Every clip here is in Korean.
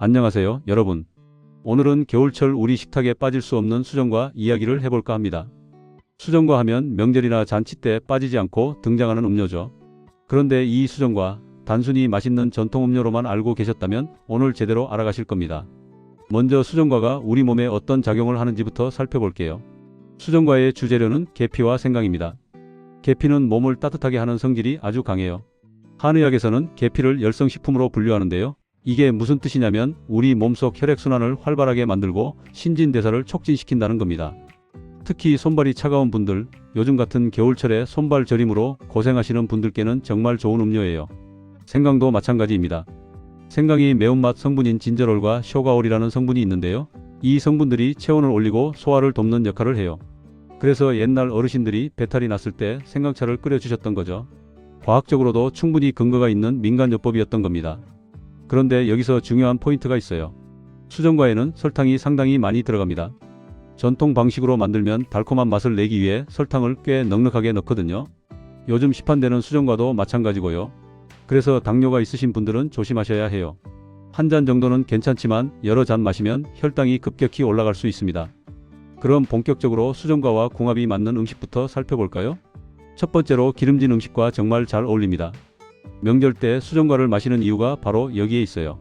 안녕하세요, 여러분. 오늘은 겨울철 우리 식탁에 빠질 수 없는 수정과 이야기를 해볼까 합니다. 수정과 하면 명절이나 잔치 때 빠지지 않고 등장하는 음료죠. 그런데 이 수정과 단순히 맛있는 전통 음료로만 알고 계셨다면 오늘 제대로 알아가실 겁니다. 먼저 수정과가 우리 몸에 어떤 작용을 하는지부터 살펴볼게요. 수정과의 주재료는 계피와 생강입니다. 계피는 몸을 따뜻하게 하는 성질이 아주 강해요. 한의학에서는 계피를 열성식품으로 분류하는데요. 이게 무슨 뜻이냐면 우리 몸속 혈액순환을 활발하게 만들고 신진대사를 촉진시킨다는 겁니다. 특히 손발이 차가운 분들, 요즘 같은 겨울철에 손발 저림으로 고생하시는 분들께는 정말 좋은 음료예요. 생강도 마찬가지입니다. 생강이 매운맛 성분인 진저롤과 쇼가올이라는 성분이 있는데요. 이 성분들이 체온을 올리고 소화를 돕는 역할을 해요. 그래서 옛날 어르신들이 배탈이 났을 때 생강차를 끓여주셨던 거죠. 과학적으로도 충분히 근거가 있는 민간요법이었던 겁니다. 그런데 여기서 중요한 포인트가 있어요. 수정과에는 설탕이 상당히 많이 들어갑니다. 전통 방식으로 만들면 달콤한 맛을 내기 위해 설탕을 꽤 넉넉하게 넣거든요. 요즘 시판되는 수정과도 마찬가지고요. 그래서 당뇨가 있으신 분들은 조심하셔야 해요. 한 잔 정도는 괜찮지만 여러 잔 마시면 혈당이 급격히 올라갈 수 있습니다. 그럼 본격적으로 수정과와 궁합이 맞는 음식부터 살펴볼까요? 첫 번째로 기름진 음식과 정말 잘 어울립니다. 명절 때 수정과를 마시는 이유가 바로 여기에 있어요.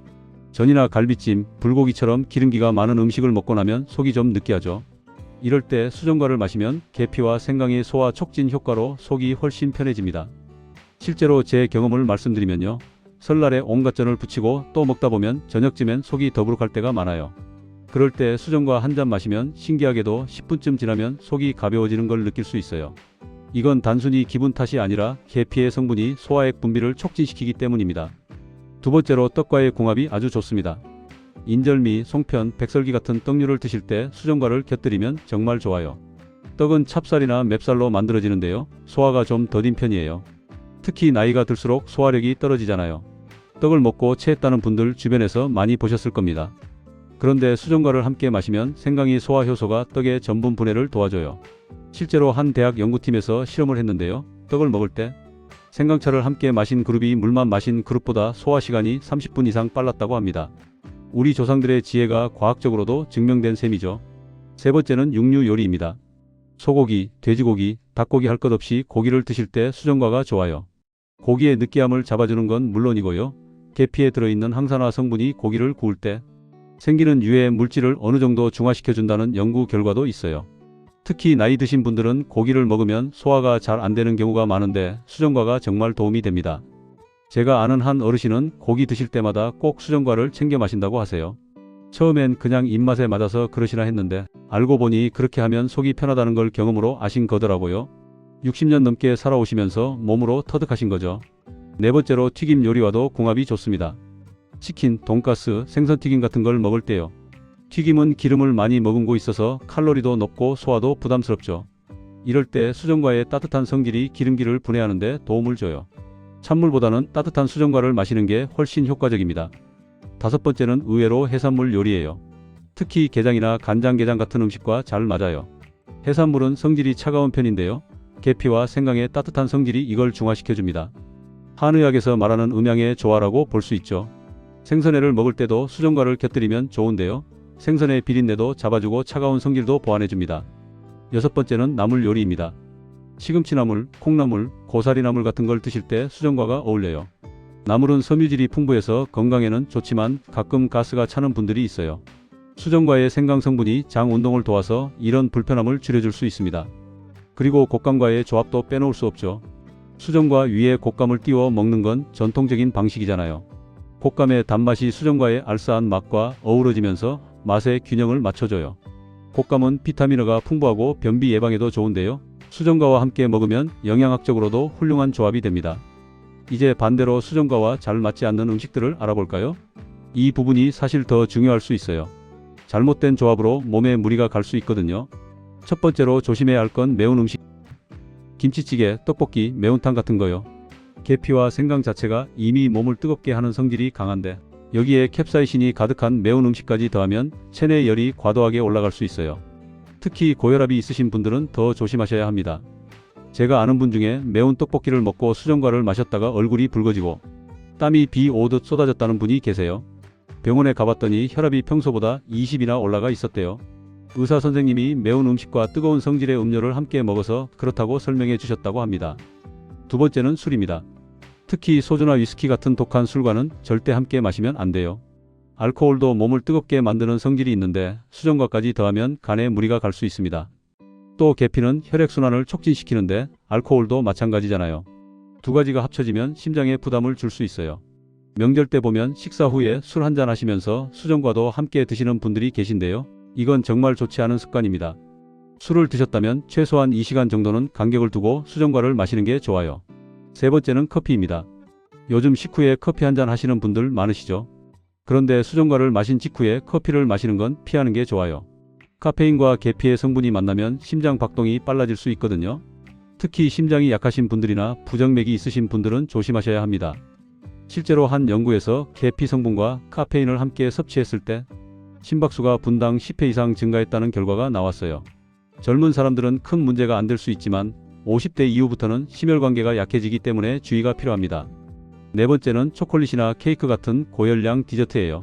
전이나 갈비찜, 불고기처럼 기름기가 많은 음식을 먹고 나면 속이 좀 느끼하죠. 이럴 때 수정과를 마시면 계피와 생강의 소화 촉진 효과로 속이 훨씬 편해집니다. 실제로 제 경험을 말씀드리면요. 설날에 온갖 전을 부치고 또 먹다 보면 저녁쯤엔 속이 더부룩할 때가 많아요. 그럴 때 수정과 한 잔 마시면 신기하게도 10분쯤 지나면 속이 가벼워지는 걸 느낄 수 있어요. 이건 단순히 기분 탓이 아니라 계피의 성분이 소화액 분비를 촉진시키기 때문입니다. 두 번째로 떡과의 궁합이 아주 좋습니다. 인절미, 송편, 백설기 같은 떡류를 드실 때 수정과를 곁들이면 정말 좋아요. 떡은 찹쌀이나 맵쌀로 만들어지는데요. 소화가 좀 더딘 편이에요. 특히 나이가 들수록 소화력이 떨어지잖아요. 떡을 먹고 체했다는 분들 주변에서 많이 보셨을 겁니다. 그런데 수정과를 함께 마시면 생강이 소화 효소가 떡의 전분 분해를 도와줘요. 실제로 한 대학 연구팀에서 실험을 했는데요. 떡을 먹을 때 생강차를 함께 마신 그룹이 물만 마신 그룹보다 소화 시간이 30분 이상 빨랐다고 합니다. 우리 조상들의 지혜가 과학적으로도 증명된 셈이죠. 세 번째는 육류 요리입니다. 소고기, 돼지고기, 닭고기 할 것 없이 고기를 드실 때 수정과가 좋아요. 고기의 느끼함을 잡아주는 건 물론이고요. 계피에 들어있는 항산화 성분이 고기를 구울 때 생기는 유해 물질을 어느 정도 중화시켜준다는 연구 결과도 있어요. 특히 나이 드신 분들은 고기를 먹으면 소화가 잘 안 되는 경우가 많은데 수정과가 정말 도움이 됩니다. 제가 아는 한 어르신은 고기 드실 때마다 꼭 수정과를 챙겨 마신다고 하세요. 처음엔 그냥 입맛에 맞아서 그러시나 했는데 알고 보니 그렇게 하면 속이 편하다는 걸 경험으로 아신 거더라고요. 60년 넘게 살아오시면서 몸으로 터득하신 거죠. 네 번째로 튀김 요리와도 궁합이 좋습니다. 치킨, 돈가스, 생선튀김 같은 걸 먹을 때요. 튀김은 기름을 많이 머금고 있어서 칼로리도 높고 소화도 부담스럽죠. 이럴 때 수정과의 따뜻한 성질이 기름기를 분해하는데 도움을 줘요. 찬물보다는 따뜻한 수정과를 마시는 게 훨씬 효과적입니다. 다섯 번째는 의외로 해산물 요리예요. 특히 게장이나 간장게장 같은 음식과 잘 맞아요. 해산물은 성질이 차가운 편인데요. 계피와 생강의 따뜻한 성질이 이걸 중화시켜줍니다. 한의학에서 말하는 음양의 조화라고 볼 수 있죠. 생선회를 먹을 때도 수정과를 곁들이면 좋은데요. 생선의 비린내도 잡아주고 차가운 성질도 보완해줍니다. 여섯 번째는 나물 요리입니다. 시금치나물, 콩나물, 고사리나물 같은 걸 드실 때 수정과가 어울려요. 나물은 섬유질이 풍부해서 건강에는 좋지만 가끔 가스가 차는 분들이 있어요. 수정과의 생강 성분이 장 운동을 도와서 이런 불편함을 줄여줄 수 있습니다. 그리고 곶감과의 조합도 빼놓을 수 없죠. 수정과 위에 곶감을 띄워 먹는 건 전통적인 방식이잖아요. 곶감의 단맛이 수정과의 알싸한 맛과 어우러지면서 맛의 균형을 맞춰줘요. 곶감은 비타민어가 풍부하고 변비 예방에도 좋은데요. 수정과와 함께 먹으면 영양학적으로도 훌륭한 조합이 됩니다. 이제 반대로 수정과와 잘 맞지 않는 음식들을 알아볼까요? 이 부분이 사실 더 중요할 수 있어요. 잘못된 조합으로 몸에 무리가 갈 수 있거든요. 첫 번째로 조심해야 할 건 매운 음식. 김치찌개, 떡볶이, 매운탕 같은 거요. 계피와 생강 자체가 이미 몸을 뜨겁게 하는 성질이 강한데 여기에 캡사이신이 가득한 매운 음식까지 더하면 체내 열이 과도하게 올라갈 수 있어요. 특히 고혈압이 있으신 분들은 더 조심하셔야 합니다. 제가 아는 분 중에 매운 떡볶이를 먹고 수정과를 마셨다가 얼굴이 붉어지고 땀이 비 오듯 쏟아졌다는 분이 계세요. 병원에 가봤더니 혈압이 평소보다 20이나 올라가 있었대요. 의사 선생님이 매운 음식과 뜨거운 성질의 음료를 함께 먹어서 그렇다고 설명해 주셨다고 합니다. 두 번째는 술입니다. 특히 소주나 위스키 같은 독한 술과는 절대 함께 마시면 안 돼요. 알코올도 몸을 뜨겁게 만드는 성질이 있는데 수정과까지 더하면 간에 무리가 갈 수 있습니다. 또 계피는 혈액순환을 촉진시키는데 알코올도 마찬가지잖아요. 두 가지가 합쳐지면 심장에 부담을 줄 수 있어요. 명절 때 보면 식사 후에 술 한잔 하시면서 수정과도 함께 드시는 분들이 계신데요. 이건 정말 좋지 않은 습관입니다. 술을 드셨다면 최소한 2시간 정도는 간격을 두고 수정과를 마시는 게 좋아요. 세 번째는 커피입니다. 요즘 식후에 커피 한잔 하시는 분들 많으시죠? 그런데 수정과를 마신 직후에 커피를 마시는 건 피하는 게 좋아요. 카페인과 계피의 성분이 만나면 심장 박동이 빨라질 수 있거든요. 특히 심장이 약하신 분들이나 부정맥이 있으신 분들은 조심하셔야 합니다. 실제로 한 연구에서 계피 성분과 카페인을 함께 섭취했을 때 심박수가 분당 10회 이상 증가했다는 결과가 나왔어요. 젊은 사람들은 큰 문제가 안 될 수 있지만 50대 이후부터는 심혈관계가 약해지기 때문에 주의가 필요합니다. 네 번째는 초콜릿이나 케이크 같은 고열량 디저트예요.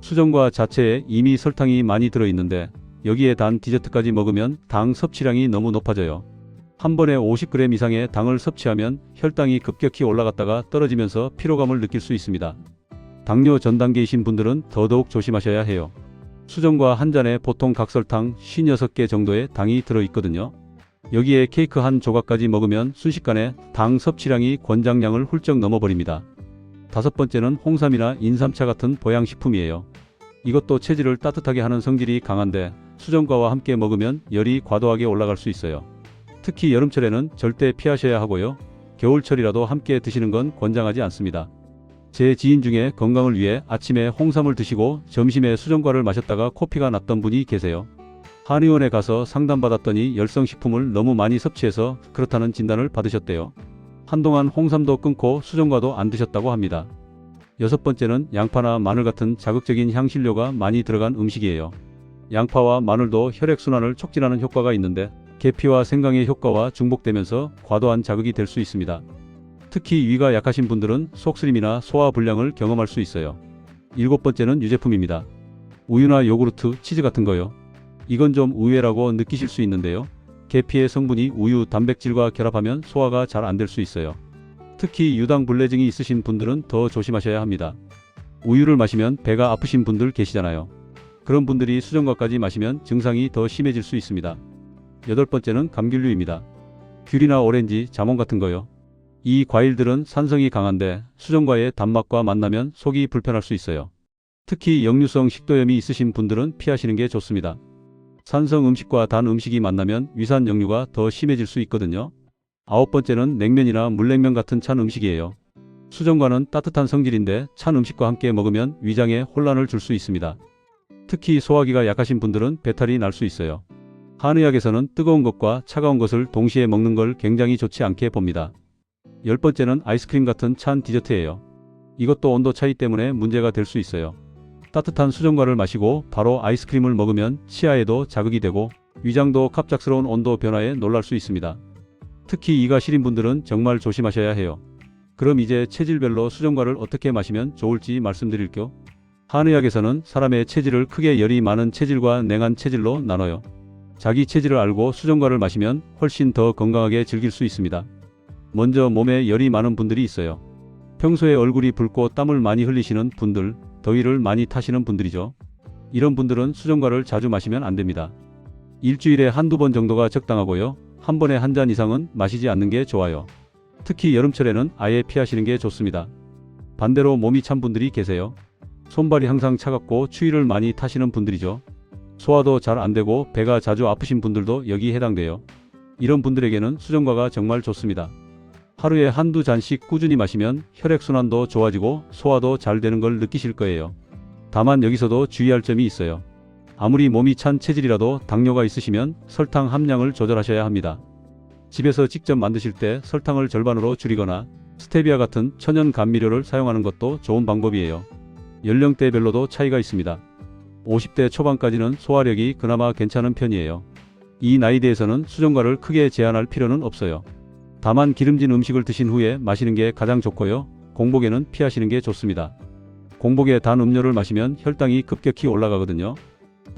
수정과 자체에 이미 설탕이 많이 들어있는데 여기에 단 디저트까지 먹으면 당 섭취량이 너무 높아져요. 한 번에 50g 이상의 당을 섭취하면 혈당이 급격히 올라갔다가 떨어지면서 피로감을 느낄 수 있습니다. 당뇨 전 단계이신 분들은 더더욱 조심하셔야 해요. 수정과 한 잔에 보통 각설탕 56개 정도의 당이 들어있거든요. 여기에 케이크 한 조각까지 먹으면 순식간에 당 섭취량이 권장량을 훌쩍 넘어버립니다. 다섯 번째는 홍삼이나 인삼차 같은 보양식품이에요. 이것도 체질을 따뜻하게 하는 성질이 강한데 수정과와 함께 먹으면 열이 과도하게 올라갈 수 있어요. 특히 여름철에는 절대 피하셔야 하고요. 겨울철이라도 함께 드시는 건 권장하지 않습니다. 제 지인 중에 건강을 위해 아침에 홍삼을 드시고 점심에 수정과를 마셨다가 코피가 났던 분이 계세요. 한의원에 가서 상담받았더니 열성식품을 너무 많이 섭취해서 그렇다는 진단을 받으셨대요. 한동안 홍삼도 끊고 수정과도 안 드셨다고 합니다. 여섯 번째는 양파나 마늘 같은 자극적인 향신료가 많이 들어간 음식이에요. 양파와 마늘도 혈액순환을 촉진하는 효과가 있는데 계피와 생강의 효과와 중복되면서 과도한 자극이 될 수 있습니다. 특히 위가 약하신 분들은 속쓰림이나 소화불량을 경험할 수 있어요. 일곱 번째는 유제품입니다. 우유나 요구르트, 치즈 같은 거요. 이건 좀 의외라고 느끼실 수 있는데요. 계피의 성분이 우유 단백질과 결합하면 소화가 잘 안 될 수 있어요. 특히 유당불내증이 있으신 분들은 더 조심하셔야 합니다. 우유를 마시면 배가 아프신 분들 계시잖아요. 그런 분들이 수정과까지 마시면 증상이 더 심해질 수 있습니다. 여덟 번째는 감귤류입니다. 귤이나 오렌지, 자몽 같은 거요. 이 과일들은 산성이 강한데 수정과의 단맛과 만나면 속이 불편할 수 있어요. 특히 역류성 식도염이 있으신 분들은 피하시는 게 좋습니다. 산성 음식과 단 음식이 만나면 위산 역류가 더 심해질 수 있거든요. 아홉 번째는 냉면이나 물냉면 같은 찬 음식이에요. 수정과는 따뜻한 성질인데 찬 음식과 함께 먹으면 위장에 혼란을 줄 수 있습니다. 특히 소화기가 약하신 분들은 배탈이 날 수 있어요. 한의학에서는 뜨거운 것과 차가운 것을 동시에 먹는 걸 굉장히 좋지 않게 봅니다. 열 번째는 아이스크림 같은 찬 디저트예요. 이것도 온도 차이 때문에 문제가 될 수 있어요. 따뜻한 수정과를 마시고 바로 아이스크림을 먹으면 치아에도 자극이 되고 위장도 갑작스러운 온도 변화에 놀랄 수 있습니다. 특히 이가 시린 분들은 정말 조심하셔야 해요. 그럼 이제 체질별로 수정과를 어떻게 마시면 좋을지 말씀드릴게요. 한의학에서는 사람의 체질을 크게 열이 많은 체질과 냉한 체질로 나눠요. 자기 체질을 알고 수정과를 마시면 훨씬 더 건강하게 즐길 수 있습니다. 먼저 몸에 열이 많은 분들이 있어요. 평소에 얼굴이 붉고 땀을 많이 흘리시는 분들, 더위를 많이 타시는 분들이죠. 이런 분들은 수정과를 자주 마시면 안 됩니다. 일주일에 한두 번 정도가 적당하고요. 한 번에 한 잔 이상은 마시지 않는 게 좋아요. 특히 여름철에는 아예 피하시는 게 좋습니다. 반대로 몸이 찬 분들이 계세요. 손발이 항상 차갑고 추위를 많이 타시는 분들이죠. 소화도 잘 안 되고 배가 자주 아프신 분들도 여기 해당돼요. 이런 분들에게는 수정과가 정말 좋습니다. 하루에 한두 잔씩 꾸준히 마시면 혈액순환도 좋아지고 소화도 잘 되는 걸 느끼실 거예요. 다만 여기서도 주의할 점이 있어요. 아무리 몸이 찬 체질이라도 당뇨가 있으시면 설탕 함량을 조절하셔야 합니다. 집에서 직접 만드실 때 설탕을 절반으로 줄이거나 스테비아 같은 천연 감미료를 사용하는 것도 좋은 방법이에요. 연령대별로도 차이가 있습니다. 50대 초반까지는 소화력이 그나마 괜찮은 편이에요. 이 나이대에서는 수정과를 크게 제한할 필요는 없어요. 다만 기름진 음식을 드신 후에 마시는 게 가장 좋고요. 공복에는 피하시는 게 좋습니다. 공복에 단 음료를 마시면 혈당이 급격히 올라가거든요.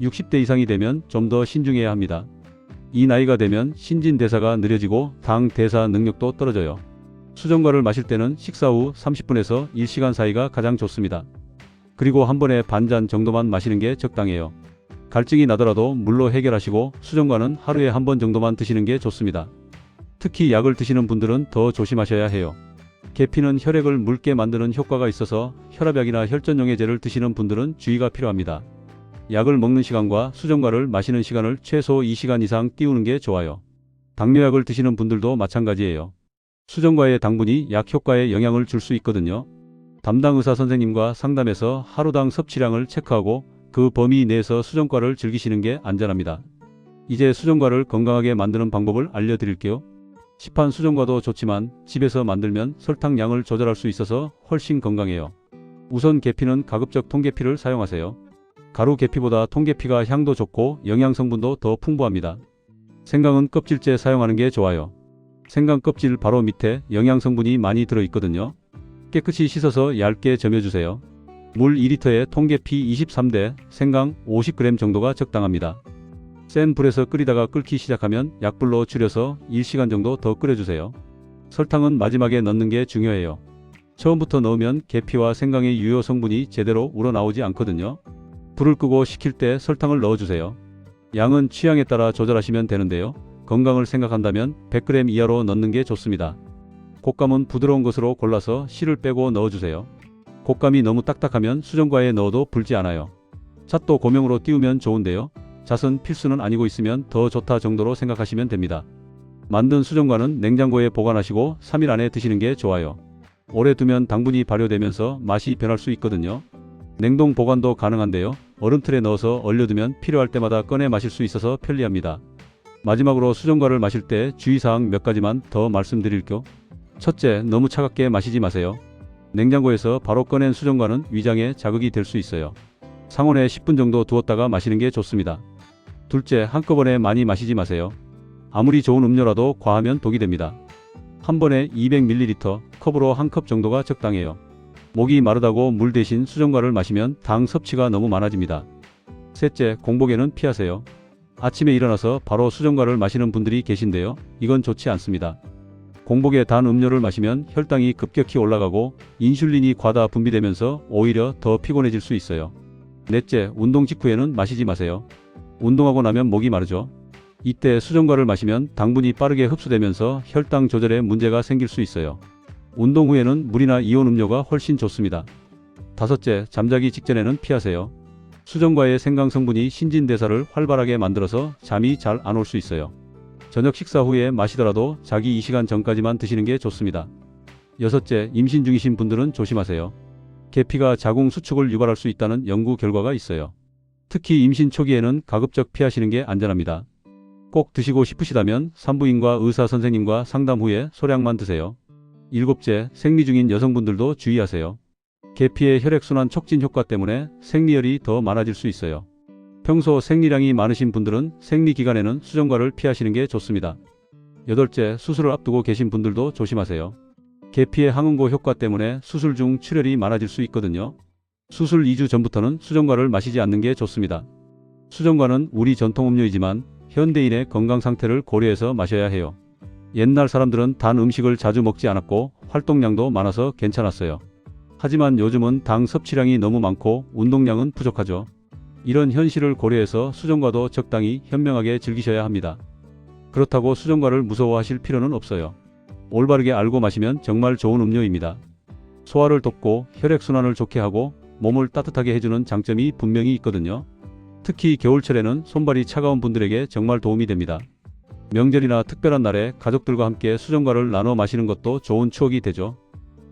60대 이상이 되면 좀 더 신중해야 합니다. 이 나이가 되면 신진대사가 느려지고 당 대사 능력도 떨어져요. 수정과를 마실 때는 식사 후 30분에서 1시간 사이가 가장 좋습니다. 그리고 한 번에 반잔 정도만 마시는 게 적당해요. 갈증이 나더라도 물로 해결하시고 수정과는 하루에 한 번 정도만 드시는 게 좋습니다. 특히 약을 드시는 분들은 더 조심하셔야 해요. 계피는 혈액을 묽게 만드는 효과가 있어서 혈압약이나 혈전용해제를 드시는 분들은 주의가 필요합니다. 약을 먹는 시간과 수정과를 마시는 시간을 최소 2시간 이상 띄우는 게 좋아요. 당뇨약을 드시는 분들도 마찬가지예요. 수정과의 당분이 약 효과에 영향을 줄 수 있거든요. 담당 의사 선생님과 상담해서 하루당 섭취량을 체크하고 그 범위 내에서 수정과를 즐기시는 게 안전합니다. 이제 수정과를 건강하게 만드는 방법을 알려드릴게요. 시판 수정과도 좋지만 집에서 만들면 설탕량을 조절할 수 있어서 훨씬 건강해요. 우선 계피는 가급적 통계피를 사용하세요. 가루 계피보다 통계피가 향도 좋고 영양 성분도 더 풍부합니다. 생강은 껍질째 사용하는 게 좋아요. 생강 껍질 바로 밑에 영양 성분이 많이 들어있거든요. 깨끗이 씻어서 얇게 점여주세요. 물 2리터에 통계피 23대, 생강 50g 정도가 적당합니다. 센 불에서 끓이다가 끓기 시작하면 약불로 줄여서 1시간 정도 더 끓여주세요. 설탕은 마지막에 넣는 게 중요해요. 처음부터 넣으면 계피와 생강의 유효 성분이 제대로 우러나오지 않거든요. 불을 끄고 식힐 때 설탕을 넣어주세요. 양은 취향에 따라 조절하시면 되는데요. 건강을 생각한다면 100g 이하로 넣는 게 좋습니다. 곶감은 부드러운 것으로 골라서 씨를 빼고 넣어주세요. 곶감이 너무 딱딱하면 수정과에 넣어도 불지 않아요. 잣도 고명으로 띄우면 좋은데요. 잣은 필수는 아니고 있으면 더 좋다 정도로 생각하시면 됩니다. 만든 수정과는 냉장고에 보관하시고 3일 안에 드시는 게 좋아요. 오래 두면 당분이 발효되면서 맛이 변할 수 있거든요. 냉동 보관도 가능한데요. 얼음틀에 넣어서 얼려두면 필요할 때마다 꺼내 마실 수 있어서 편리합니다. 마지막으로 수정과를 마실 때 주의사항 몇 가지만 더 말씀드릴게요. 첫째, 너무 차갑게 마시지 마세요. 냉장고에서 바로 꺼낸 수정과는 위장에 자극이 될 수 있어요. 상온에 10분 정도 두었다가 마시는 게 좋습니다. 둘째, 한꺼번에 많이 마시지 마세요. 아무리 좋은 음료라도 과하면 독이 됩니다. 한 번에 200ml, 컵으로 한 컵 정도가 적당해요. 목이 마르다고 물 대신 수정과를 마시면 당 섭취가 너무 많아집니다. 셋째, 공복에는 피하세요. 아침에 일어나서 바로 수정과를 마시는 분들이 계신데요. 이건 좋지 않습니다. 공복에 단 음료를 마시면 혈당이 급격히 올라가고 인슐린이 과다 분비되면서 오히려 더 피곤해질 수 있어요. 넷째, 운동 직후에는 마시지 마세요. 운동하고 나면 목이 마르죠. 이때 수정과를 마시면 당분이 빠르게 흡수되면서 혈당 조절에 문제가 생길 수 있어요. 운동 후에는 물이나 이온 음료가 훨씬 좋습니다. 다섯째, 잠자기 직전에는 피하세요. 수정과의 생강 성분이 신진대사를 활발하게 만들어서 잠이 잘 안 올 수 있어요. 저녁 식사 후에 마시더라도 자기 2시간 전까지만 드시는 게 좋습니다. 여섯째, 임신 중이신 분들은 조심하세요. 계피가 자궁 수축을 유발할 수 있다는 연구 결과가 있어요. 특히 임신 초기에는 가급적 피하시는 게 안전합니다. 꼭 드시고 싶으시다면 산부인과 의사 선생님과 상담 후에 소량만 드세요. 일곱째, 생리 중인 여성분들도 주의하세요. 계피의 혈액순환 촉진 효과 때문에 생리열이 더 많아질 수 있어요. 평소 생리량이 많으신 분들은 생리 기간에는 수정과를 피하시는 게 좋습니다. 여덟째, 수술을 앞두고 계신 분들도 조심하세요. 계피의 항응고 효과 때문에 수술 중 출혈이 많아질 수 있거든요. 수술 2주 전부터는 수정과를 마시지 않는 게 좋습니다. 수정과는 우리 전통 음료이지만 현대인의 건강 상태를 고려해서 마셔야 해요. 옛날 사람들은 단 음식을 자주 먹지 않았고 활동량도 많아서 괜찮았어요. 하지만 요즘은 당 섭취량이 너무 많고 운동량은 부족하죠. 이런 현실을 고려해서 수정과도 적당히 현명하게 즐기셔야 합니다. 그렇다고 수정과를 무서워하실 필요는 없어요. 올바르게 알고 마시면 정말 좋은 음료입니다. 소화를 돕고 혈액순환을 좋게 하고 몸을 따뜻하게 해주는 장점이 분명히 있거든요. 특히 겨울철에는 손발이 차가운 분들에게 정말 도움이 됩니다. 명절이나 특별한 날에 가족들과 함께 수정과를 나눠 마시는 것도 좋은 추억이 되죠.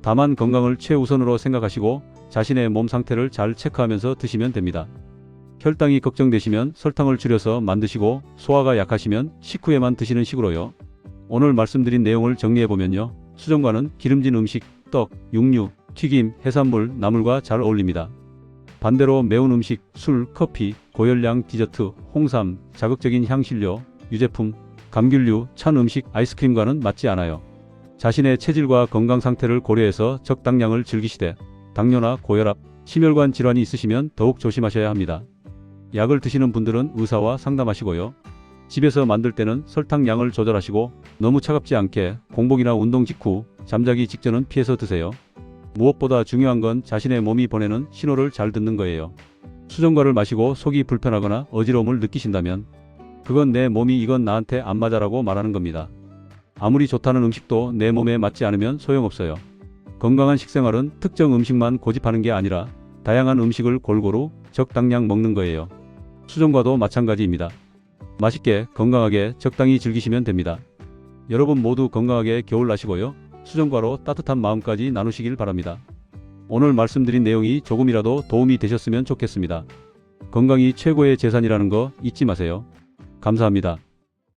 다만 건강을 최우선으로 생각하시고 자신의 몸 상태를 잘 체크하면서 드시면 됩니다. 혈당이 걱정되시면 설탕을 줄여서 만드시고 소화가 약하시면 식후에만 드시는 식으로요. 오늘 말씀드린 내용을 정리해보면요. 수정과는 기름진 음식, 떡, 육류, 튀김, 해산물, 나물과 잘 어울립니다. 반대로 매운 음식, 술, 커피, 고열량 디저트, 홍삼, 자극적인 향신료, 유제품, 감귤류, 찬 음식, 아이스크림과는 맞지 않아요. 자신의 체질과 건강 상태를 고려해서 적당량을 즐기시되 당뇨나 고혈압, 심혈관 질환이 있으시면 더욱 조심하셔야 합니다. 약을 드시는 분들은 의사와 상담하시고요. 집에서 만들 때는 설탕 양을 조절하시고 너무 차갑지 않게 공복이나 운동 직후, 잠자기 직전은 피해서 드세요. 무엇보다 중요한 건 자신의 몸이 보내는 신호를 잘 듣는 거예요. 수정과를 마시고 속이 불편하거나 어지러움을 느끼신다면 그건 내 몸이 이건 나한테 안 맞아라고 말하는 겁니다. 아무리 좋다는 음식도 내 몸에 맞지 않으면 소용없어요. 건강한 식생활은 특정 음식만 고집하는 게 아니라 다양한 음식을 골고루 적당량 먹는 거예요. 수정과도 마찬가지입니다. 맛있게 건강하게 적당히 즐기시면 됩니다. 여러분 모두 건강하게 겨울 나시고요. 수정과로 따뜻한 마음까지 나누시길 바랍니다. 오늘 말씀드린 내용이 조금이라도 도움이 되셨으면 좋겠습니다. 건강이 최고의 재산이라는 거 잊지 마세요. 감사합니다.